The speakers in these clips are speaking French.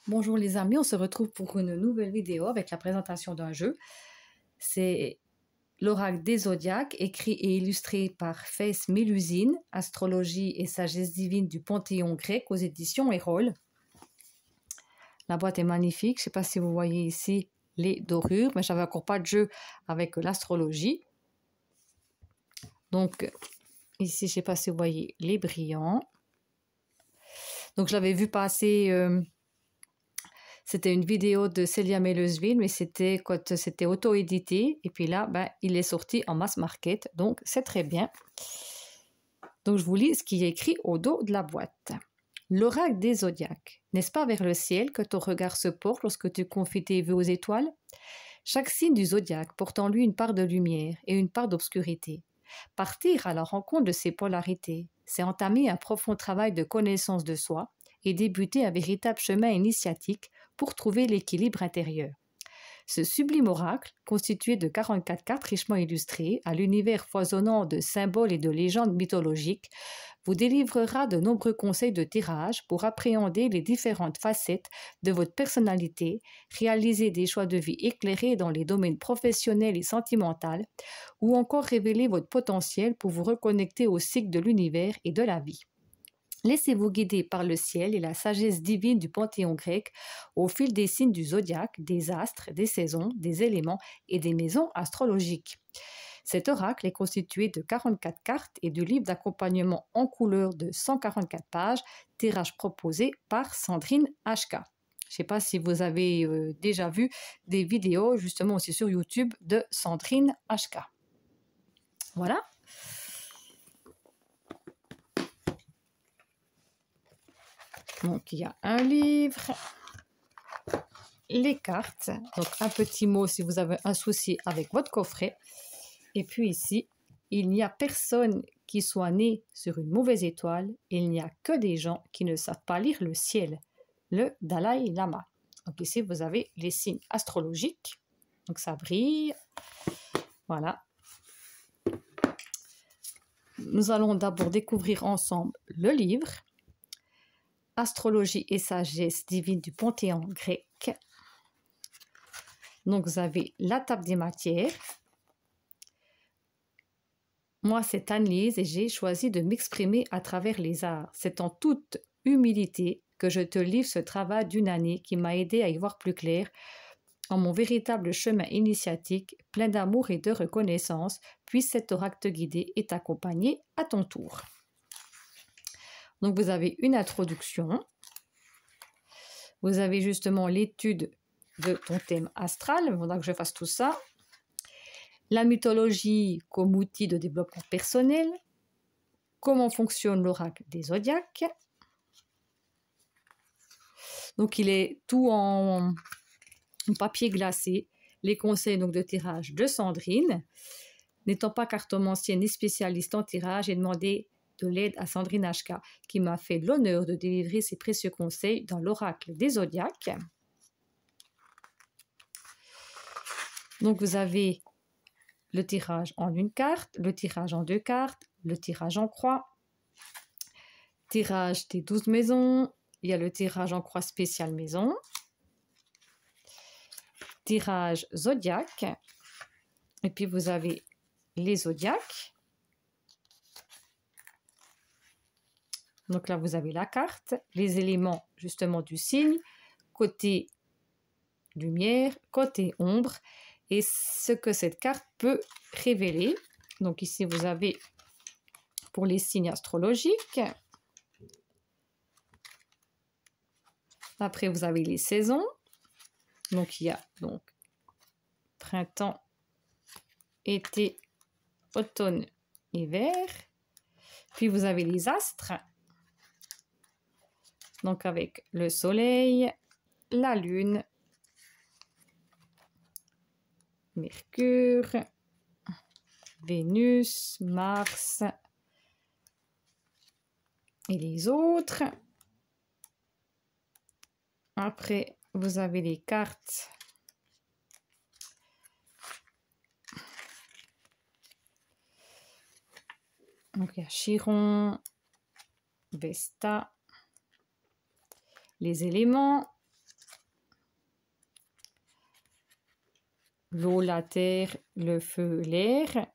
Bonjour les amis, on se retrouve pour une nouvelle vidéo avec la présentation d'un jeu. C'est l'oracle des zodiaques, écrit et illustré par Faith Mélusine, Astrologie et sagesse divine du Panthéon grec aux éditions Erol. La boîte est magnifique, je ne sais pas si vous voyez ici les dorures, mais j'avais encore pas de jeu avec l'astrologie. Donc ici, je ne sais pas si vous voyez les brillants. Donc je l'avais vu passer... C'était une vidéo de Célia Melesville, mais c'était quand c'était auto-édité. Et puis là, il est sorti en mass market, donc c'est très bien. Donc je vous lis ce qui est écrit au dos de la boîte. L'oracle des zodiaques. N'est-ce pas vers le ciel que ton regard se porte lorsque tu confies tes vœux aux étoiles? Chaque signe du zodiaque porte en lui une part de lumière et une part d'obscurité. Partir à la rencontre de ces polarités, c'est entamer un profond travail de connaissance de soi et débuter un véritable chemin initiatique pour trouver l'équilibre intérieur. Ce sublime oracle, constitué de 44 cartes richement illustrées, à l'univers foisonnant de symboles et de légendes mythologiques, vous délivrera de nombreux conseils de tirage pour appréhender les différentes facettes de votre personnalité, réaliser des choix de vie éclairés dans les domaines professionnels et sentimentaux, ou encore révéler votre potentiel pour vous reconnecter au cycle de l'univers et de la vie. Laissez-vous guider par le ciel et la sagesse divine du panthéon grec au fil des signes du zodiaque, des astres, des saisons, des éléments et des maisons astrologiques. Cet oracle est constitué de 44 cartes et du livre d'accompagnement en couleur de 144 pages, tirage proposé par Sandrine HK. Je ne sais pas si vous avez déjà vu des vidéos justement aussi sur YouTube de Sandrine HK. Voilà. Donc, il y a un livre, les cartes, donc un petit mot si vous avez un souci avec votre coffret. Et puis ici, il n'y a personne qui soit né sur une mauvaise étoile, il n'y a que des gens qui ne savent pas lire le ciel, le Dalai Lama. Donc ici, vous avez les signes astrologiques, donc ça brille, voilà. Nous allons d'abord découvrir ensemble le livre, Astrologie et sagesse divine du Panthéon grec. Donc, vous avez la table des matières. Moi, c'est Anne-Lise et j'ai choisi de m'exprimer à travers les arts. C'est en toute humilité que je te livre ce travail d'une année qui m'a aidé à y voir plus clair en mon véritable chemin initiatique, plein d'amour et de reconnaissance. Puisse cet oracle te guider et t'accompagner à ton tour. Donc, vous avez une introduction. Vous avez justement l'étude de ton thème astral. Il faudra que je fasse tout ça. La mythologie comme outil de développement personnel. Comment fonctionne l'oracle des zodiaques. Donc, il est tout en papier glacé. Les conseils donc, de tirage de Sandrine. N'étant pas cartomancienne ni spécialiste en tirage, j'ai demandé de l'aide à Sandrine HK, qui m'a fait l'honneur de délivrer ses précieux conseils dans l'oracle des zodiaques. Donc, vous avez le tirage en une carte, le tirage en deux cartes, le tirage en croix, tirage des 12 maisons, il y a le tirage en croix spécial maison, tirage zodiaque, et puis vous avez les zodiaques. Donc là, vous avez la carte, les éléments justement du signe, côté lumière, côté ombre, et ce que cette carte peut révéler. Donc ici, vous avez pour les signes astrologiques. Après, vous avez les saisons. Donc, il y a donc printemps, été, automne, hiver. Puis, vous avez les astres. Donc, avec le soleil, la lune, Mercure, Vénus, Mars et les autres. Après, vous avez les cartes donc il y a Chiron, Vesta, les éléments, l'eau, la terre, le feu, l'air.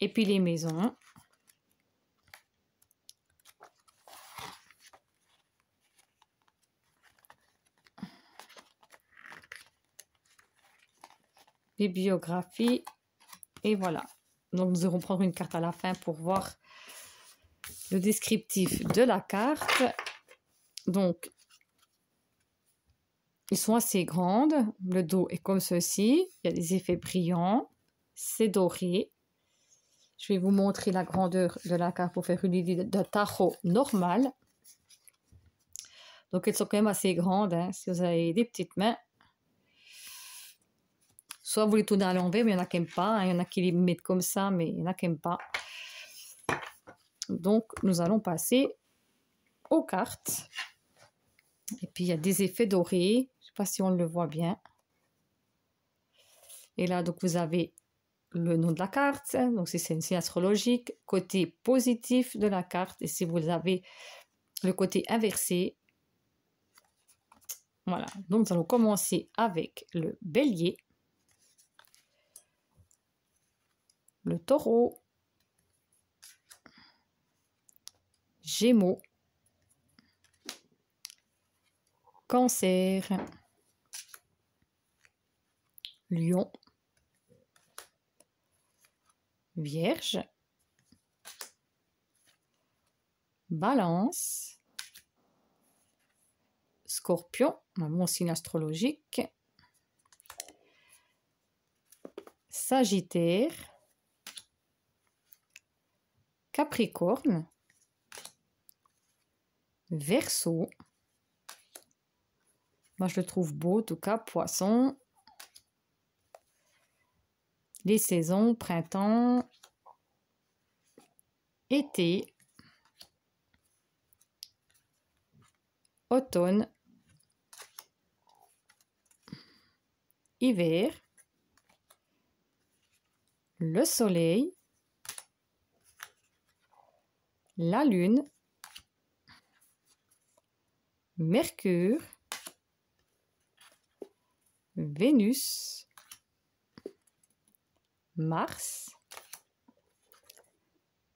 Et puis les maisons. Les biographies. Et voilà. Donc nous allons prendre une carte à la fin pour voir le descriptif de la carte. Donc, ils sont assez grandes. Le dos est comme ceci. Il y a des effets brillants. C'est doré. Je vais vous montrer la grandeur de la carte pour faire une idée d'un tarot normal. Donc, elles sont quand même assez grandes. Hein, si vous avez des petites mains. Soit vous les tournez à l'envers, mais il y en a qui n'aiment pas. Hein, il y en a qui les mettent comme ça, mais il y en a qui n'aiment pas. Donc, nous allons passer aux cartes. Et puis, il y a des effets dorés. Je ne sais pas si on le voit bien. Et là, donc, vous avez le nom de la carte. Donc, si c'est une signe astrologique, côté positif de la carte. Et si vous avez le côté inversé. Voilà. Donc, nous allons commencer avec le bélier. Le taureau. Gémeaux. Cancer. Lion. Vierge. Balance. Scorpion, mon signe astrologique. Sagittaire. Capricorne. Verseau. Moi, je le trouve beau, en tout cas, Poisson. Les saisons, printemps, été, automne, hiver, le soleil, la lune, Mercure, Vénus, Mars,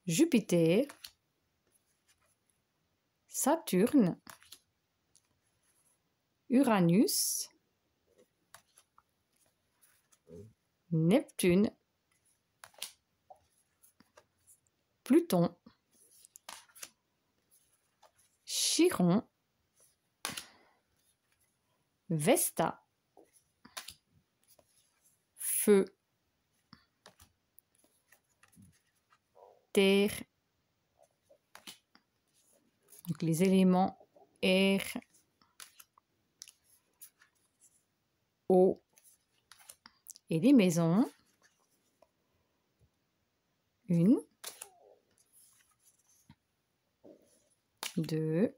Jupiter, Saturne, Uranus, Neptune, Pluton, Chiron, Vesta, Feu, Terre, donc les éléments air, eau et les maisons. 1, 2,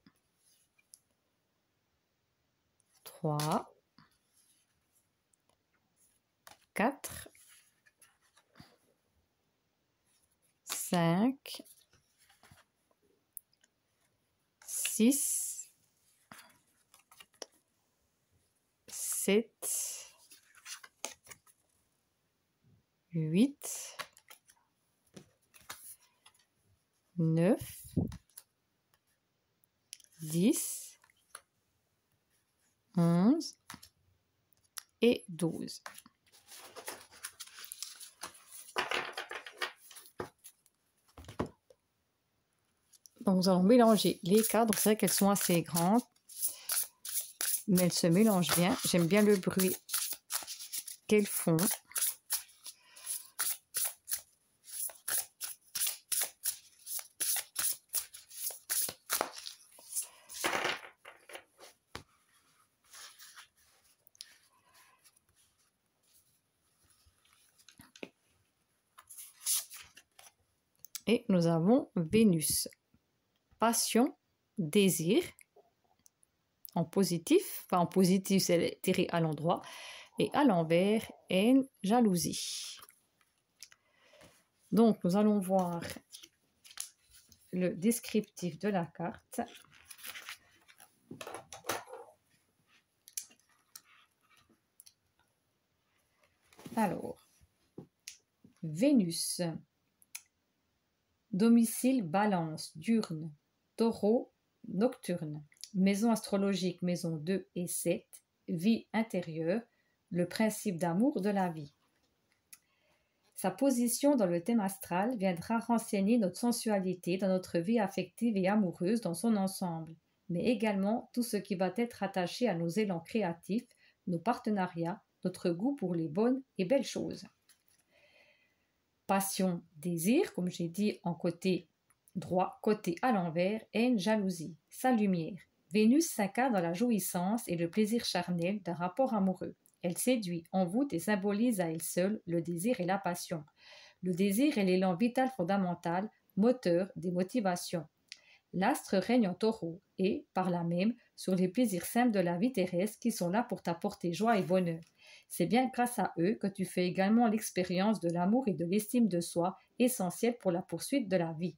3, 4, 5, 6, 7, 8, 9, 10, 11 et 12. Donc, nous allons mélanger les cartes. Donc, c'est vrai qu'elles sont assez grandes, mais elles se mélangent bien. J'aime bien le bruit qu'elles font. Et nous avons Vénus. Passion, désir, en positif. Enfin, en positif, c'est tiré à l'endroit. Et à l'envers, haine, jalousie. Donc, nous allons voir le descriptif de la carte. Alors, Vénus, domicile Balance, diurne, Taureau, nocturne, maison astrologique, maison 2 et 7, vie intérieure, le principe d'amour de la vie. Sa position dans le thème astral viendra renseigner notre sensualité dans notre vie affective et amoureuse dans son ensemble, mais également tout ce qui va être attaché à nos élans créatifs, nos partenariats, notre goût pour les bonnes et belles choses. Passion, désir, comme j'ai dit en côté droit, côté à l'envers, haine, jalousie. Sa lumière. Vénus s'incarne dans la jouissance et le plaisir charnel d'un rapport amoureux. Elle séduit, envoûte et symbolise à elle seule le désir et la passion. Le désir est l'élan vital fondamental, moteur des motivations. L'astre règne en Taureau et, par là même, sur les plaisirs simples de la vie terrestre qui sont là pour t'apporter joie et bonheur. C'est bien grâce à eux que tu fais également l'expérience de l'amour et de l'estime de soi, essentielle pour la poursuite de la vie.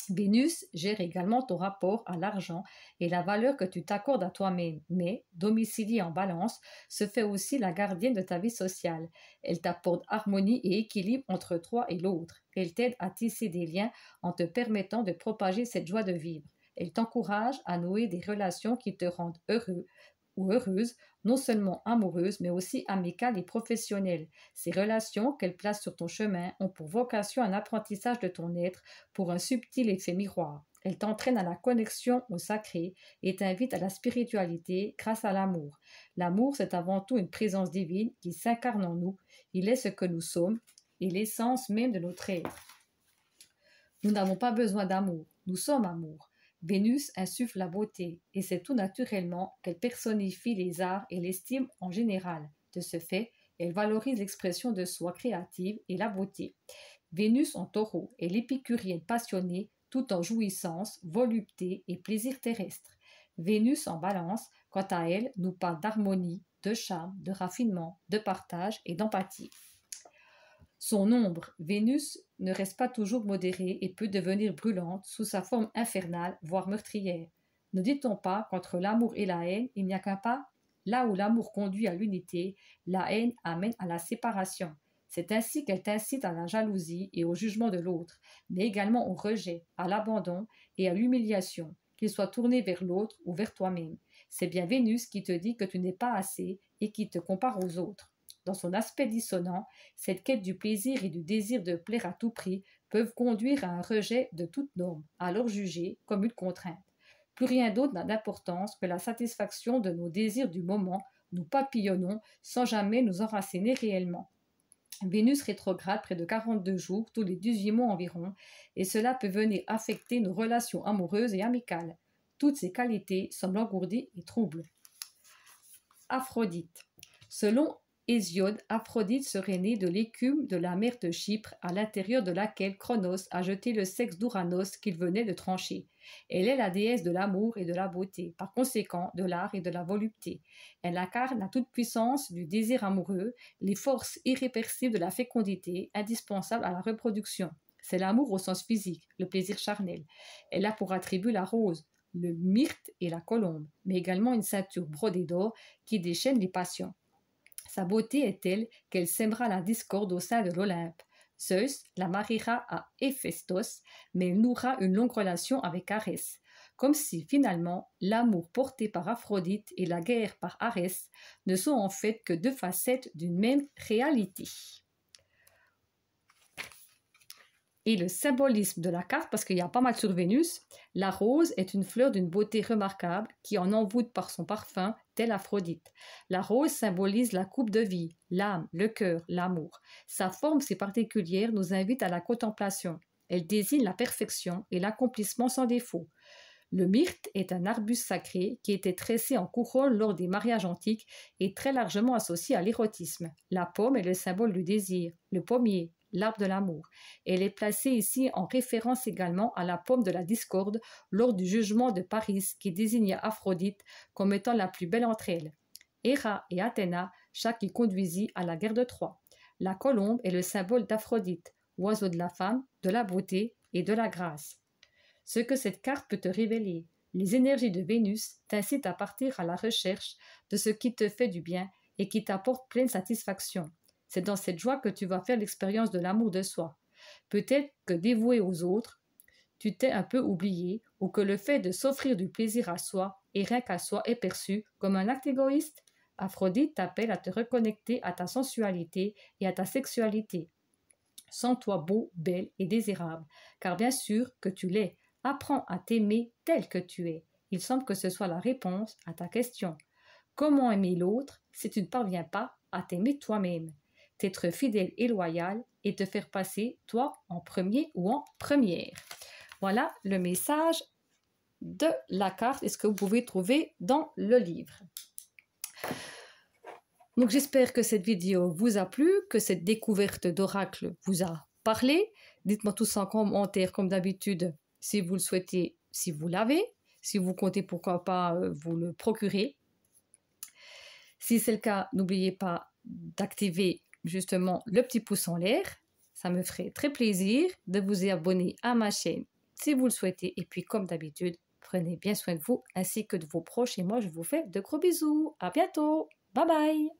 Vénus gère également ton rapport à l'argent et la valeur que tu t'accordes à toi-même, mais, domiciliée en Balance, se fait aussi la gardienne de ta vie sociale. Elle t'apporte harmonie et équilibre entre toi et l'autre. Elle t'aide à tisser des liens en te permettant de propager cette joie de vivre. Elle t'encourage à nouer des relations qui te rendent heureux ou heureuse, non seulement amoureuse, mais aussi amicale et professionnelle. Ces relations qu'elle place sur ton chemin ont pour vocation un apprentissage de ton être pour un subtil effet miroir. Elle t'entraîne à la connexion au sacré et t'invite à la spiritualité grâce à l'amour. L'amour, c'est avant tout une présence divine qui s'incarne en nous. Il est ce que nous sommes et l'essence même de notre être. Nous n'avons pas besoin d'amour, nous sommes amour. Vénus insuffle la beauté, et c'est tout naturellement qu'elle personnifie les arts et l'estime en général. De ce fait, elle valorise l'expression de soi créative et la beauté. Vénus en Taureau est l'épicurienne passionnée, tout en jouissance, volupté et plaisir terrestre. Vénus en Balance, quant à elle, nous parle d'harmonie, de charme, de raffinement, de partage et d'empathie. Son ombre, Vénus, ne reste pas toujours modérée et peut devenir brûlante sous sa forme infernale, voire meurtrière. Ne dit-on pas qu'entre l'amour et la haine, il n'y a qu'un pas? Là où l'amour conduit à l'unité, la haine amène à la séparation. C'est ainsi qu'elle t'incite à la jalousie et au jugement de l'autre, mais également au rejet, à l'abandon et à l'humiliation, qu'il soit tourné vers l'autre ou vers toi-même. C'est bien Vénus qui te dit que tu n'es pas assez et qui te compare aux autres. Dans son aspect dissonant, cette quête du plaisir et du désir de plaire à tout prix peuvent conduire à un rejet de toute norme, alors jugée comme une contrainte. Plus rien d'autre n'a d'importance que la satisfaction de nos désirs du moment, nous papillonnons sans jamais nous enraciner réellement. Vénus rétrograde près de 42 jours, tous les 18 mois environ, et cela peut venir affecter nos relations amoureuses et amicales. Toutes ces qualités semblent engourdies et troubles. Aphrodite. Selon Hésiode, Aphrodite serait née de l'écume de la mer de Chypre, à l'intérieur de laquelle Cronos a jeté le sexe d'Ouranos qu'il venait de trancher. Elle est la déesse de l'amour et de la beauté, par conséquent de l'art et de la volupté. Elle incarne la toute-puissance du désir amoureux, les forces irrépressibles de la fécondité, indispensables à la reproduction. C'est l'amour au sens physique, le plaisir charnel. Elle a pour attribut la rose, le myrte et la colombe, mais également une ceinture brodée d'or qui déchaîne les passions. Sa beauté est telle qu'elle sèmera la discorde au sein de l'Olympe. Zeus la mariera à Héphaïstos, mais il nouera une longue relation avec Arès, comme si finalement l'amour porté par Aphrodite et la guerre par Arès ne sont en fait que deux facettes d'une même réalité. Et le symbolisme de la carte, parce qu'il y a pas mal sur Vénus, la rose est une fleur d'une beauté remarquable qui en envoûte par son parfum, telle Aphrodite. La rose symbolise la coupe de vie, l'âme, le cœur, l'amour. Sa forme si particulière nous invite à la contemplation. Elle désigne la perfection et l'accomplissement sans défaut. Le myrte est un arbuste sacré qui était tressé en couronne lors des mariages antiques et très largement associé à l'érotisme. La pomme est le symbole du désir, le pommier, l'arbre de l'amour. Elle est placée ici en référence également à la pomme de la discorde lors du jugement de Paris qui désignait Aphrodite comme étant la plus belle entre elles. Héra et Athéna, chaque qui conduisit à la guerre de Troie. La colombe est le symbole d'Aphrodite, oiseau de la femme, de la beauté et de la grâce. Ce que cette carte peut te révéler, les énergies de Vénus t'incitent à partir à la recherche de ce qui te fait du bien et qui t'apporte pleine satisfaction. C'est dans cette joie que tu vas faire l'expérience de l'amour de soi. Peut-être que dévoué aux autres, tu t'es un peu oublié, ou que le fait de s'offrir du plaisir à soi et rien qu'à soi est perçu comme un acte égoïste. Aphrodite t'appelle à te reconnecter à ta sensualité et à ta sexualité. Sens-toi beau, belle et désirable, car bien sûr que tu l'es. Apprends à t'aimer tel que tu es. Il semble que ce soit la réponse à ta question. Comment aimer l'autre si tu ne parviens pas à t'aimer toi-même? T'être fidèle et loyal et te faire passer toi en premier ou en première. Voilà le message de la carte et ce que vous pouvez trouver dans le livre. Donc j'espère que cette vidéo vous a plu, que cette découverte d'oracle vous a parlé. Dites-moi tous en commentaire comme d'habitude si vous le souhaitez, si vous l'avez, si vous comptez pourquoi pas vous le procurer. Si c'est le cas, n'oubliez pas d'activer justement le petit pouce en l'air. Ça me ferait très plaisir de vous abonner à ma chaîne si vous le souhaitez. Et puis comme d'habitude, prenez bien soin de vous ainsi que de vos proches. Et moi, je vous fais de gros bisous. À bientôt. Bye bye.